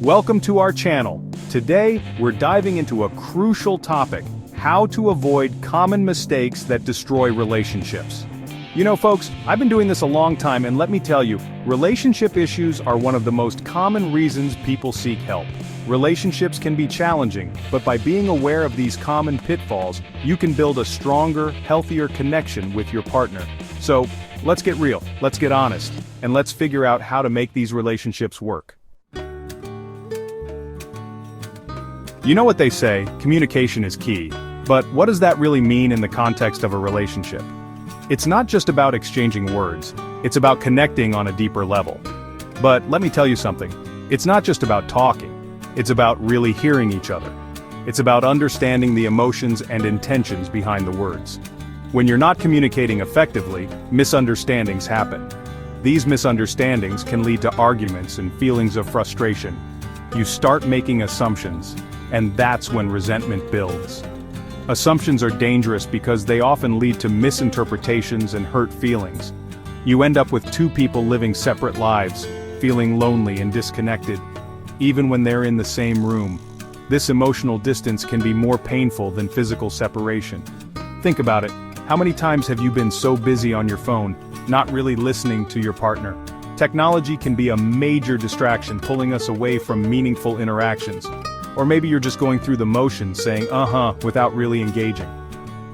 Welcome to our channel. Today, we're diving into a crucial topic: how to avoid common mistakes that destroy relationships. You know, folks, I've been doing this a long time, and let me tell you, relationship issues are one of the most common reasons people seek help. Relationships can be challenging, but by being aware of these common pitfalls, you can build a stronger, healthier connection with your partner. So, let's get real, let's get honest, and let's figure out how to make these relationships work. You know what they say, communication is key. But what does that really mean in the context of a relationship? It's not just about exchanging words, it's about connecting on a deeper level. But let me tell you something, it's not just about talking, it's about really hearing each other. It's about understanding the emotions and intentions behind the words. When you're not communicating effectively, misunderstandings happen. These misunderstandings can lead to arguments and feelings of frustration. You start making assumptions, and that's when resentment builds. Assumptions are dangerous because they often lead to misinterpretations and hurt feelings. You end up with two people living separate lives, feeling lonely and disconnected, even when they're in the same room. This emotional distance can be more painful than physical separation. Think about it. How many times have you been so busy on your phone, not really listening to your partner? Technology can be a major distraction, pulling us away from meaningful interactions. Or maybe you're just going through the motions, saying uh-huh without really engaging.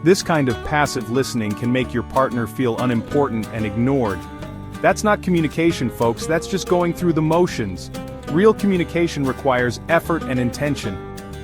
This kind of passive listening can make your partner feel unimportant and ignored. That's not communication, folks, that's just going through the motions. Real communication requires effort and intention.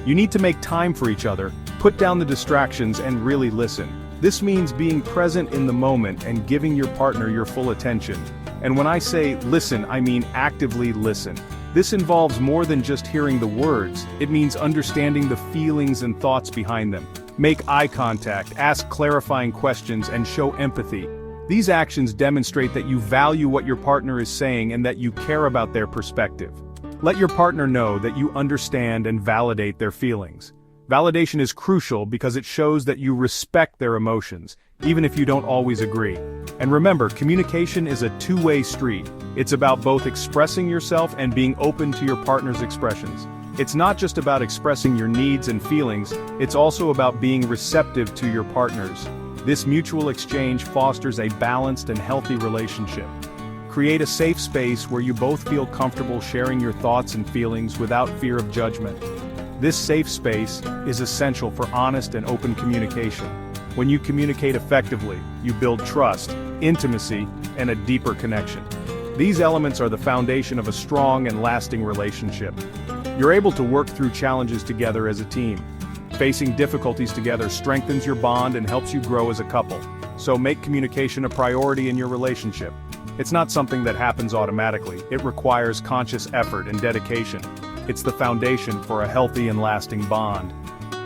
You need to make time for each other, put down the distractions, and really listen. This means being present in the moment and giving your partner your full attention. And when I say listen, I mean actively listen. This involves more than just hearing the words, it means understanding the feelings and thoughts behind them. Make eye contact, ask clarifying questions, and show empathy. These actions demonstrate that you value what your partner is saying and that you care about their perspective. Let your partner know that you understand and validate their feelings. Validation is crucial because it shows that you respect their emotions, even if you don't always agree. And remember, communication is a two-way street. It's about both expressing yourself and being open to your partner's expressions. It's not just about expressing your needs and feelings, it's also about being receptive to your partner's. This mutual exchange fosters a balanced and healthy relationship. Create a safe space where you both feel comfortable sharing your thoughts and feelings without fear of judgment. This safe space is essential for honest and open communication. When you communicate effectively, you build trust, intimacy, and a deeper connection. These elements are the foundation of a strong and lasting relationship. You're able to work through challenges together as a team. Facing difficulties together strengthens your bond and helps you grow as a couple. So make communication a priority in your relationship. It's not something that happens automatically. It requires conscious effort and dedication. It's the foundation for a healthy and lasting bond.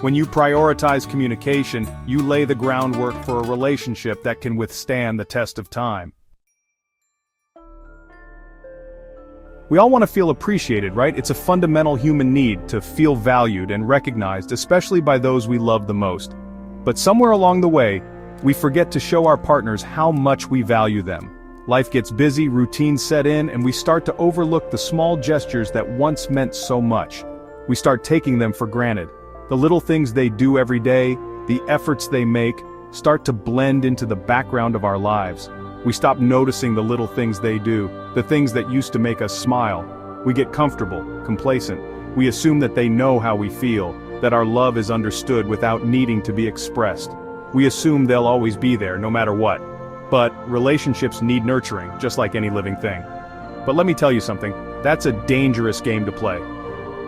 When you prioritize communication, you lay the groundwork for a relationship that can withstand the test of time. We all want to feel appreciated, right? It's a fundamental human need to feel valued and recognized, especially by those we love the most. But somewhere along the way, we forget to show our partners how much we value them. Life gets busy, routines set in, and we start to overlook the small gestures that once meant so much. We start taking them for granted. The little things they do every day, the efforts they make, start to blend into the background of our lives. We stop noticing the little things they do, the things that used to make us smile. We get comfortable, complacent. We assume that they know how we feel, that our love is understood without needing to be expressed. We assume they'll always be there, no matter what. But relationships need nurturing, just like any living thing. But let me tell you something, that's a dangerous game to play.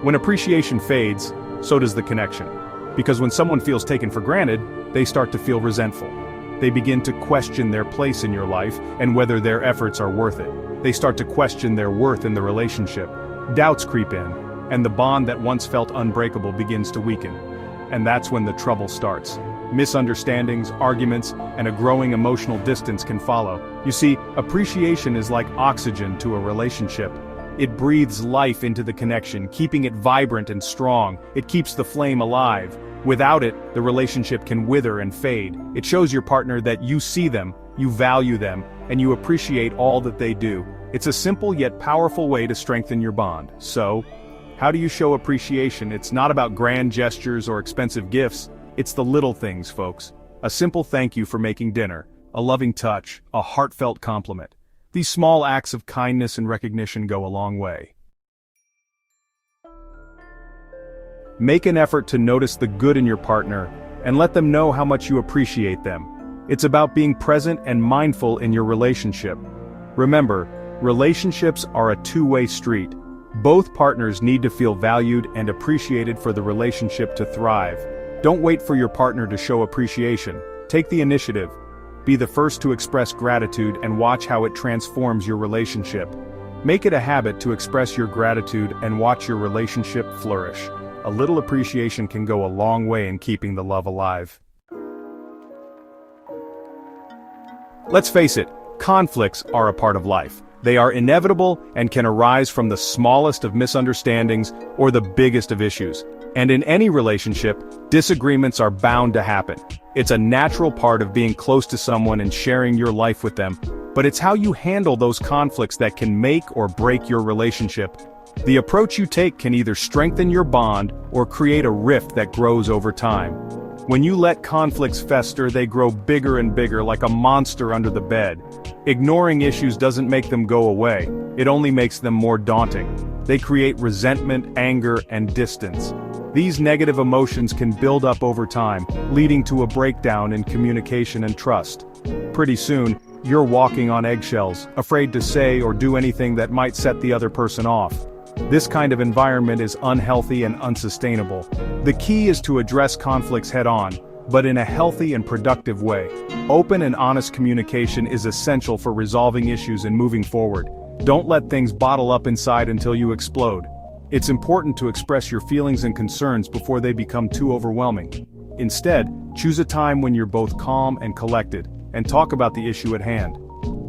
When appreciation fades, so does the connection. Because when someone feels taken for granted, they start to feel resentful. They begin to question their place in your life and whether their efforts are worth it. They start to question their worth in the relationship. Doubts creep in, and the bond that once felt unbreakable begins to weaken. And that's when the trouble starts. Misunderstandings, arguments, and a growing emotional distance can follow. You see, appreciation is like oxygen to a relationship. It breathes life into the connection, keeping it vibrant and strong. It keeps the flame alive. Without it, the relationship can wither and fade. It shows your partner that you see them, you value them, and you appreciate all that they do. It's a simple yet powerful way to strengthen your bond. So, How do you show appreciation? It's not about grand gestures or expensive gifts, it's the little things, folks. A simple thank you for making dinner, a loving touch, a heartfelt compliment. These small acts of kindness and recognition go a long way. Make an effort to notice the good in your partner, and let them know how much you appreciate them. It's about being present and mindful in your relationship. Remember, relationships are a two-way street. Both partners need to feel valued and appreciated for the relationship to thrive. Don't wait for your partner to show appreciation. Take the initiative. Be the first to express gratitude and watch how it transforms your relationship. Make it a habit to express your gratitude and watch your relationship flourish. A little appreciation can go a long way in keeping the love alive. Let's face it, conflicts are a part of life. They are inevitable and can arise from the smallest of misunderstandings or the biggest of issues. And in any relationship, disagreements are bound to happen. It's a natural part of being close to someone and sharing your life with them, but it's how you handle those conflicts that can make or break your relationship. The approach you take can either strengthen your bond or create a rift that grows over time. When you let conflicts fester, they grow bigger and bigger like a monster under the bed. Ignoring issues doesn't make them go away, it only makes them more daunting. They create resentment, anger, and distance. These negative emotions can build up over time, leading to a breakdown in communication and trust. Pretty soon, you're walking on eggshells, afraid to say or do anything that might set the other person off. This kind of environment is unhealthy and unsustainable. The key is to address conflicts head-on, but in a healthy and productive way. Open and honest communication is essential for resolving issues and moving forward. Don't let things bottle up inside until you explode. It's important to express your feelings and concerns before they become too overwhelming. Instead, choose a time when you're both calm and collected, and talk about the issue at hand.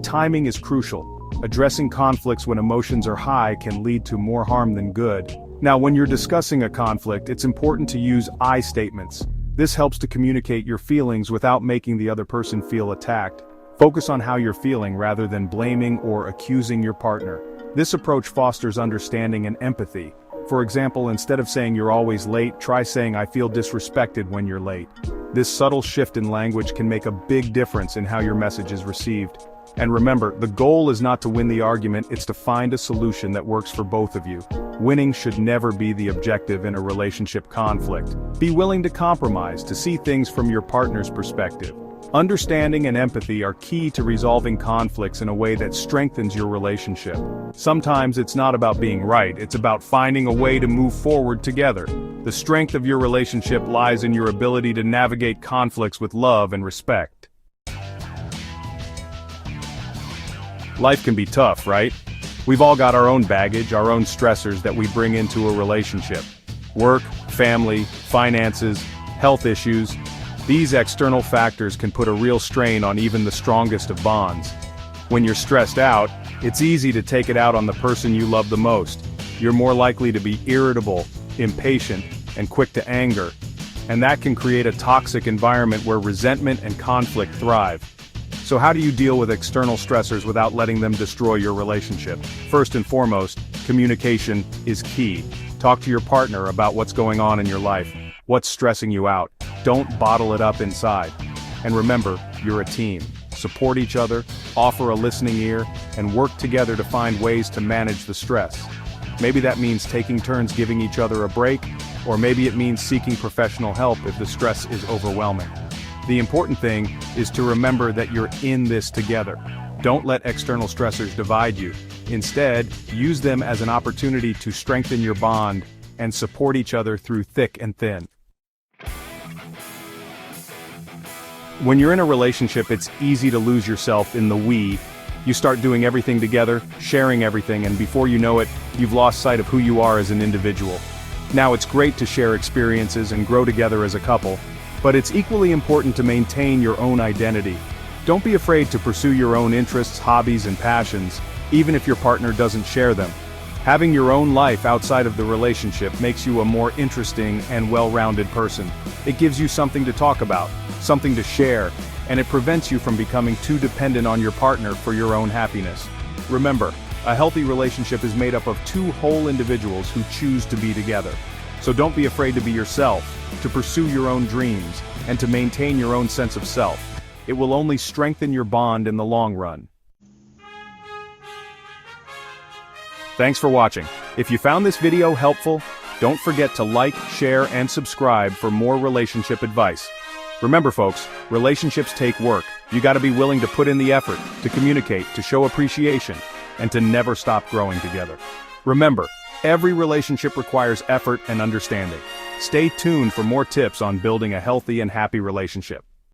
Timing is crucial. Addressing conflicts when emotions are high can lead to more harm than good. Now, when you're discussing a conflict, it's important to use I statements. This helps to communicate your feelings without making the other person feel attacked. Focus on how you're feeling rather than blaming or accusing your partner. This approach fosters understanding and empathy. For example, instead of saying you're always late, try saying I feel disrespected when you're late. This subtle shift in language can make a big difference in how your message is received. And remember, the goal is not to win the argument, it's to find a solution that works for both of you. Winning should never be the objective in a relationship conflict. Be willing to compromise, to see things from your partner's perspective. Understanding and empathy are key to resolving conflicts in a way that strengthens your relationship. Sometimes it's not about being right, it's about finding a way to move forward together. The strength of your relationship lies in your ability to navigate conflicts with love and respect. Life can be tough, right? We've all got our own baggage, our own stressors that we bring into a relationship. Work, family, finances, health issues. These external factors can put a real strain on even the strongest of bonds. When you're stressed out, it's easy to take it out on the person you love the most. You're more likely to be irritable, impatient, and quick to anger. And that can create a toxic environment where resentment and conflict thrive. So how do you deal with external stressors without letting them destroy your relationship? First and foremost, communication is key. Talk to your partner about what's going on in your life, what's stressing you out. Don't bottle it up inside. And remember, you're a team. Support each other, offer a listening ear, and work together to find ways to manage the stress. Maybe that means taking turns giving each other a break, or maybe it means seeking professional help if the stress is overwhelming. The important thing is to remember that you're in this together. Don't let external stressors divide you. Instead, use them as an opportunity to strengthen your bond and support each other through thick and thin. When you're in a relationship, it's easy to lose yourself in the we. You start doing everything together, sharing everything, and before you know it, you've lost sight of who you are as an individual. Now, it's great to share experiences and grow together as a couple, but it's equally important to maintain your own identity. Don't be afraid to pursue your own interests, hobbies, and passions, even if your partner doesn't share them. Having your own life outside of the relationship makes you a more interesting and well-rounded person. It gives you something to talk about, something to share, and it prevents you from becoming too dependent on your partner for your own happiness. Remember, A healthy relationship is made up of two whole individuals who choose to be together. So don't be afraid to be yourself, to pursue your own dreams, and to maintain your own sense of self. It will only strengthen your bond in the long run. Thanks for watching. If you found this video helpful, don't forget to like, share, and subscribe for more relationship advice. Remember folks, relationships take work. You gotta be willing to put in the effort, to communicate, to show appreciation, and to never stop growing together. Remember, every relationship requires effort and understanding. Stay tuned for more tips on building a healthy and happy relationship.